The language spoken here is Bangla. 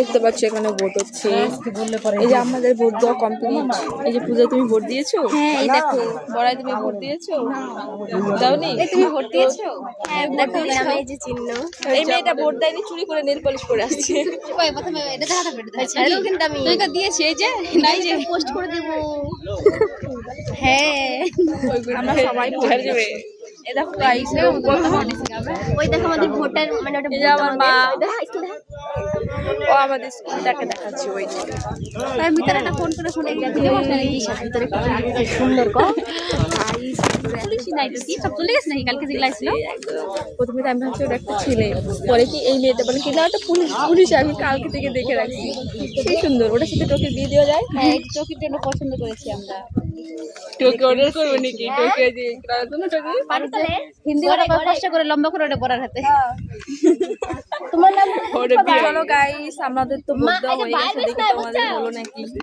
দেখতে পাচ্ছ এখানে ভোট হচ্ছে। এই যে আমাদের ভোট দেওয়া কমপ্লিট। এই যে পূজা তুমি ভোট দিয়েছো? হ্যাঁ, এই দেখো। বড়াই তুমি ভোট দিয়েছো? দাওনি? এই তুমি ভোট দিয়েছো? হ্যাঁ, ভোট দেখো দিয়েছি। আমি এই যে চিহ্ন। এই মেয়েটা ভোট দেয়নি, চুরি করে নেল পলিশ করে আসছে। কই প্রথমে এটা দেখাতে পেরে ছাড়ো কিন্তু আমি তুই দিয়েছি এই যে নাই যে পোস্ট করে দেব। হ্যাঁ আমরা সবাই ভোট দেবে। এই দেখো গাইস, ওই দেখো আমাদের ভোটার মানে ওটা এই যে আমার মা, দেখা স্কুল দেখা ও আমাদের স্কুলটাকে দেখাচ্ছে ওই যে। তার ভিতরে একটা ফোন করে শুনে গেছে ভিতরে সুন্দর কো পুলিশ নাই তো কি সব চলে গেছে নাকি কালকে যেগুলা ছিল। প্রথমে তো আমি ভাবছি ওটা একটা ছেলে, পরে কি এই মেয়েটা বলে কি না ওটা পুলিশ। পুলিশ আমি কালকে থেকে দেখে রাখছি, সেই সুন্দর। ওটার সাথে টোকে দিয়ে দেওয়া যায়। হ্যাঁ চোখের জন্য পছন্দ করেছি আমরা। টোকে অর্ডার করবো নাকি? টোকে যে টোকে হিন্দি ওরা কষ্ট করে লম্বা করে ওটা পড়ার হাতে তোমার নাম চলো গাইস, আমাদের তো ভোট দেওয়া হয়ে গেছে, দেখি তোমাদের হলো নাকি।